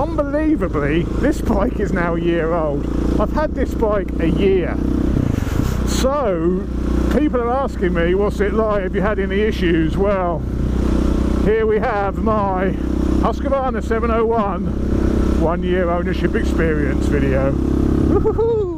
Unbelievably, this bike is now a year old. I've had this bike a year. So, people are asking me, what's it like, have you had any issues? Well, here we have my Husqvarna 701 1-year ownership experience video. Woohoo!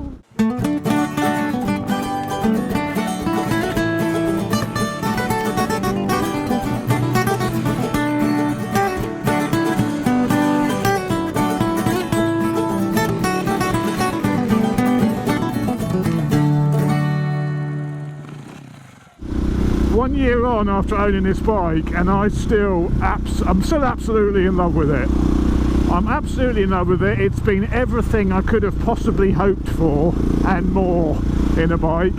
One year on after owning this bike, and I'm still absolutely in love with it. I'm absolutely in love with it. It's been everything I could have possibly hoped for and more in a bike.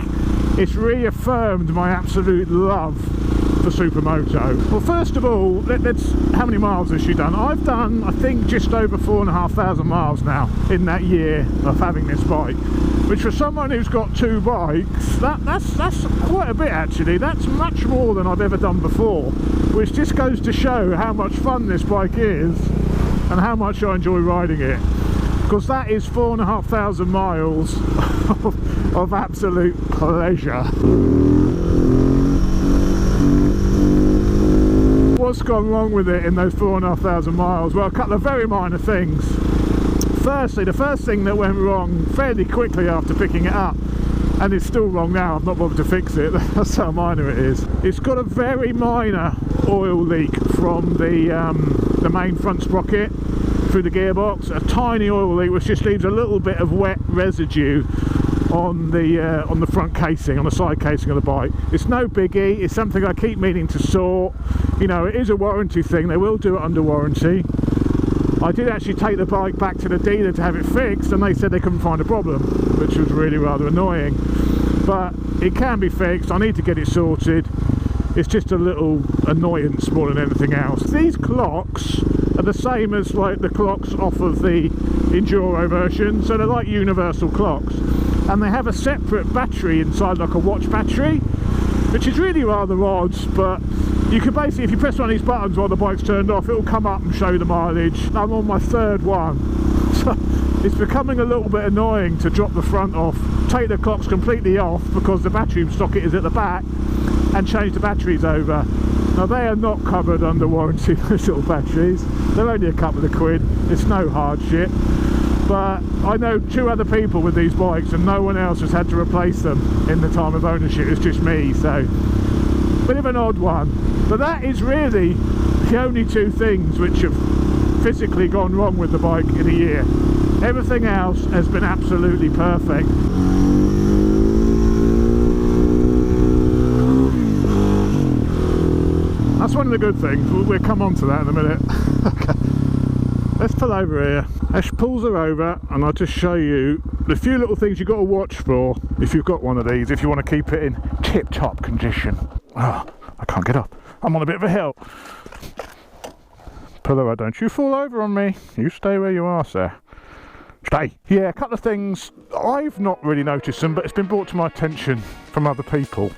It's reaffirmed my absolute love for Supermoto. Well, first of all, how many miles has she done? I've done, I think, just over 4,500 miles now in that year of having this bike, which for someone who's got 2 bikes, that's quite a bit actually. That's much more than I've ever done before, which just goes to show how much fun this bike is and how much I enjoy riding it, because that is 4,500 miles of absolute pleasure. What's gone wrong with it in those 4,500 miles? Well, a couple of very minor things. Firstly, the first thing that went wrong fairly quickly after picking it up, and it's still wrong now, I've not bothered to fix it, that's how minor it is. It's got a very minor oil leak from the main front sprocket through the gearbox, a tiny oil leak which just leaves a little bit of wet residue on the front casing, on the side casing of the bike. It's no biggie, it's something I keep meaning to sort. You know, it is a warranty thing, they will do it under warranty. I did actually take the bike back to the dealer to have it fixed, and they said they couldn't find a problem, which was really rather annoying. But it can be fixed, I need to get it sorted. It's just a little annoyance more than anything else. These clocks are the same as like the clocks off of the Enduro version, so they're like universal clocks, and they have a separate battery inside, like a watch battery, which is really rather odd. But you can basically, if you press one of these buttons while the bike's turned off, it'll come up and show you the mileage. I'm on my 3rd one, so it's becoming a little bit annoying to drop the front off, take the clocks completely off because the battery socket is at the back, and change the batteries over. Now they are not covered under warranty, those little batteries. They're only a couple of quid, it's no hardship. But I know 2 other people with these bikes and no one else has had to replace them in the time of ownership. It's just me, so bit of an odd one. But that is really the only 2 things which have physically gone wrong with the bike in a year. Everything else has been absolutely perfect. That's one of the good things. We'll come on to that in a minute. Okay. Let's pull over here. Ash pulls her over and I'll just show you the few little things you've got to watch for if you've got one of these, if you want to keep it in tip-top condition. Oh, I can't get up. I'm on a bit of a hill. Pull over, don't you fall over on me. You stay where you are, sir. Stay. Yeah, a couple of things. I've not really noticed them, but it's been brought to my attention from other people.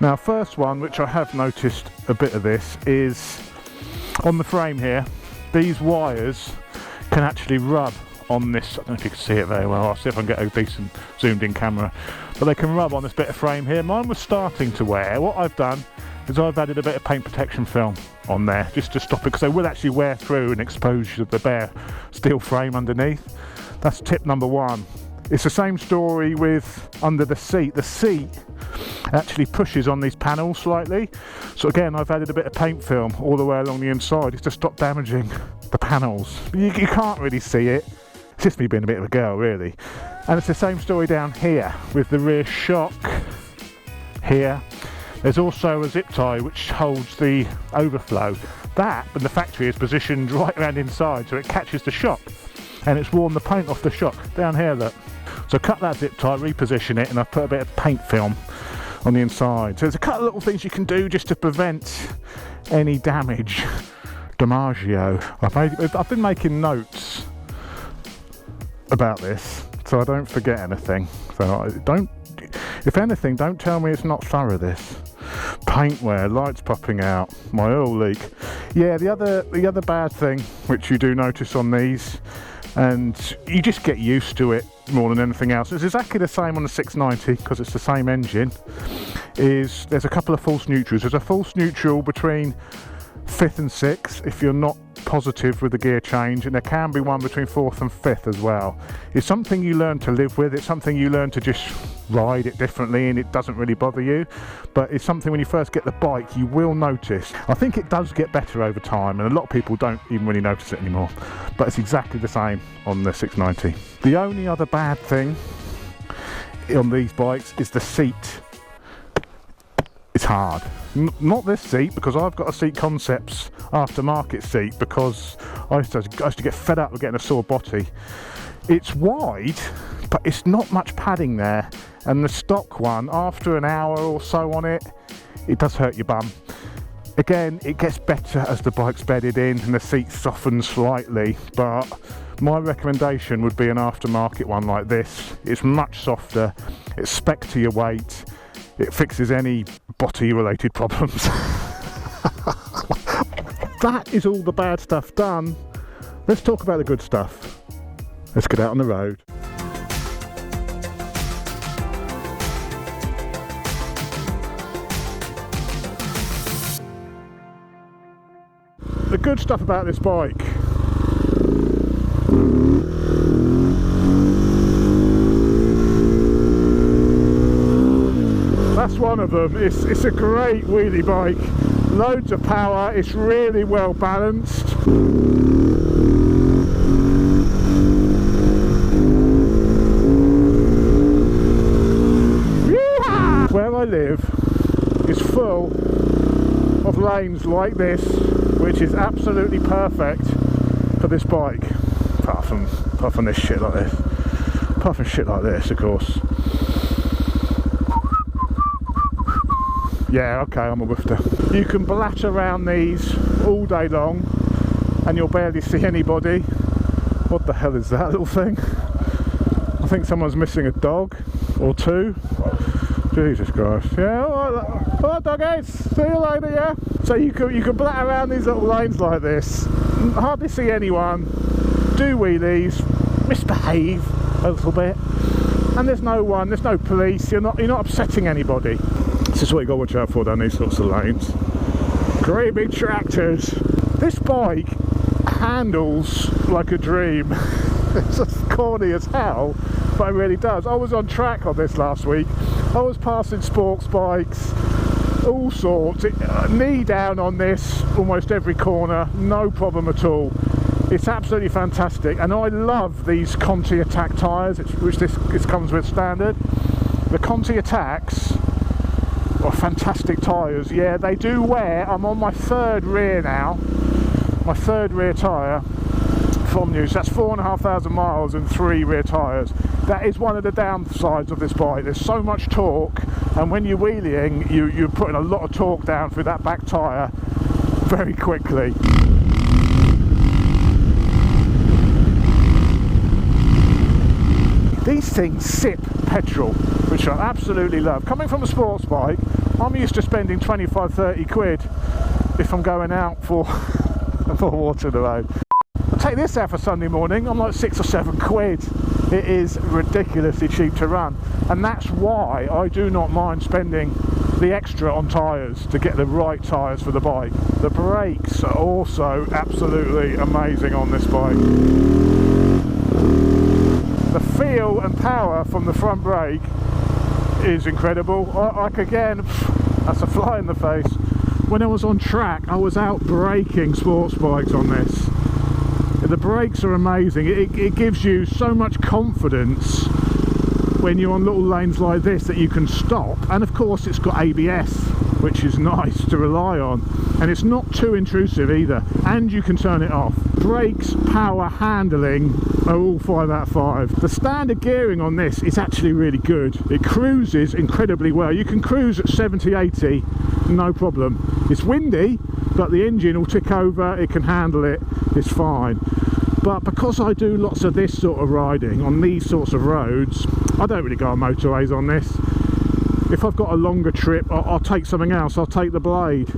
Now, first one, which I have noticed a bit of this, is on the frame here. These wires can actually rub on this. I don't know if you can see it very well. I'll see if I can get a decent zoomed in camera. But they can rub on this bit of frame here. Mine was starting to wear. What I've done is I've added a bit of paint protection film on there just to stop it, because they will actually wear through and expose the bare steel frame underneath. That's tip number 1. It's the same story with under the seat. The seat actually pushes on these panels slightly, so again I've added a bit of paint film all the way along the inside just to stop damaging the panels. You can't really see it, it's just me being a bit of a girl really. And it's the same story down here with the rear shock here. There's also a zip tie which holds the overflow. That in the factory is positioned right around inside so it catches the shock, and it's worn the paint off the shock down here, look. So cut that zip tie, reposition it, and I've put a bit of paint film on the inside. So there's a couple of little things you can do just to prevent any damage. DiMaggio. I've been making notes about this so I don't forget anything. So if anything, don't tell me it's not thorough, this. Paint wear, lights popping out, my oil leak. Yeah, the other bad thing which you do notice on these, and you just get used to it more than anything else, it's exactly the same on the 690 because it's the same engine, is there's a couple of false neutrals. There's a false neutral between 5th and 6th if you're not positive with the gear change, and there can be one between 4th and 5th as well. It's something you learn to live with, it's something you learn to just ride it differently and it doesn't really bother you, but it's something when you first get the bike you will notice. I think it does get better over time and a lot of people don't even really notice it anymore, but it's exactly the same on the 690. The only other bad thing on these bikes is the seat. It's hard. Not this seat, because I've got a Seat Concepts aftermarket seat because I used to get fed up with getting a sore body. It's wide, but it's not much padding there, and the stock one, after an hour or so on it, it does hurt your bum. Again, it gets better as the bike's bedded in and the seat softens slightly, but my recommendation would be an aftermarket one like this. It's much softer, it's spec to your weight, it fixes any body related problems. That is all the bad stuff done. Let's talk about the good stuff. Let's get out on the road. The good stuff about this bike. That's one of them. It's a great wheelie bike. Loads of power. It's really well balanced. Where I live is full of lanes like this, which is absolutely perfect for this bike. Apart from this shit like this. Apart from shit like this, of course. Yeah, okay, I'm a whifter. You can blatch around these all day long and you'll barely see anybody. What the hell is that little thing? I think someone's missing a dog or two. Jesus Christ. Yeah, alright doggies, see you later, yeah? So you can blat around these little lanes like this, hardly see anyone, do wheelies, misbehave a little bit, and there's no police, you're not upsetting anybody. This is what you got to watch out for down these sorts of lanes. Great big tractors. This bike handles like a dream. It's just corny as hell, but it really does. I was on track on this last week. I was passing sports bikes, all sorts. Knee down on this almost every corner, no problem at all. It's absolutely fantastic, and I love these Conti Attack tyres, which this comes with standard. The Conti Attacks are fantastic tyres. Yeah, they do wear. I'm on my third rear now, my third rear tyre from new, so that's 4,500 miles and 3 rear tyres. That is one of the downsides of this bike. There's so much torque, and when you're wheeling, you're putting a lot of torque down through that back tyre very quickly. These things sip petrol, which I absolutely love. Coming from a sports bike, I'm used to spending 25-30 quid if I'm going out for water on the road. I take this out for Sunday morning, I'm like 6 or 7 quid. It is ridiculously cheap to run, and that's why I do not mind spending the extra on tyres to get the right tyres for the bike. The brakes are also absolutely amazing on this bike. The feel and power from the front brake is incredible. Like again, that's a fly in the face. When I was on track, I was out braking sports bikes on this. The brakes are amazing. It gives you so much confidence when you're on little lanes like this that you can stop, and of course it's got ABS, which is nice to rely on, and it's not too intrusive either, and you can turn it off. Brakes, power, handling are all 5 out of 5. The standard gearing on this is actually really good. It cruises incredibly well. You can cruise at 70-80 no problem. It's windy, but the engine will tick over, it can handle it, it's fine. But because I do lots of this sort of riding on these sorts of roads, I don't really go on motorways on this. If I've got a longer trip, I'll take something else. I'll take the Blade.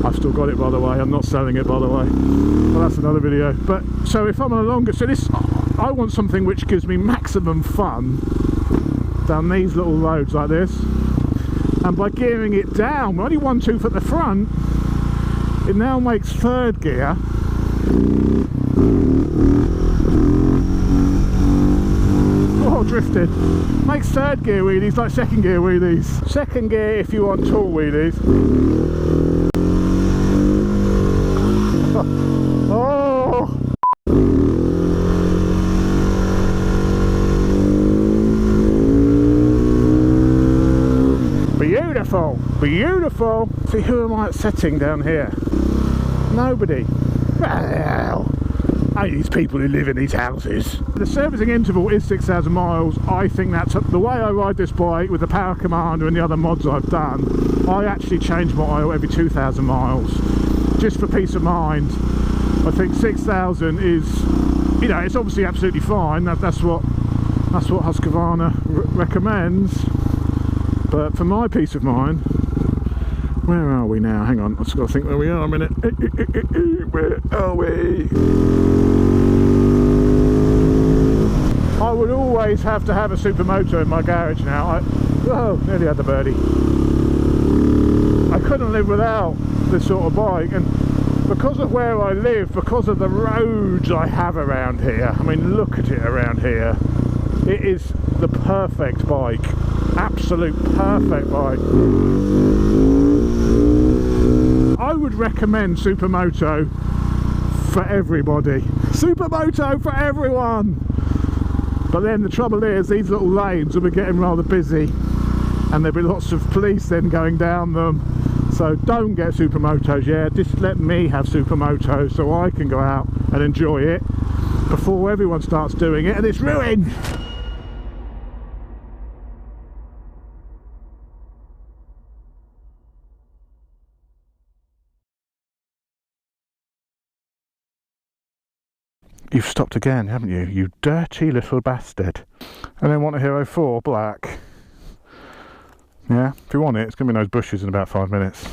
I've still got it, by the way. I'm not selling it, by the way. Well, that's another video. But so if I'm on a longer, so this, I want something which gives me maximum fun down these little roads like this. And by gearing it down, only one tooth at the front, it now makes third gear. Oh, drifted. Makes third gear wheelies like second gear wheelies. Second gear if you want tall wheelies. Oh! Beautiful, beautiful. See, who am I upsetting down here? Nobody. Well, only these people who live in these houses. The servicing interval is 6,000 miles. I think that's the way I ride this bike with the Power Commander and the other mods I've done. I actually change my oil every 2,000 miles, just for peace of mind. I think 6,000 is, you know, it's obviously absolutely fine. That's what Husqvarna recommends. But for my peace of mind, where are we now? Hang on, I've just got to think where we are a minute. Where are we? I would always have to have a Supermoto in my garage now. Oh, nearly had the birdie. I couldn't live without this sort of bike, and because of where I live, because of the roads I have around here, I mean, look at it around here. It is the perfect bike. Absolute perfect bike. I would recommend Supermoto for everybody. Supermoto for everyone! But then the trouble is, these little lanes will be getting rather busy and there'll be lots of police then going down them. So don't get Supermotos yet. Just let me have Supermotos so I can go out and enjoy it before everyone starts doing it and it's ruined. You've stopped again, haven't you? You dirty little bastard. And then want a Hero 4 black. Yeah, if you want it, it's going to be in those bushes in about 5 minutes.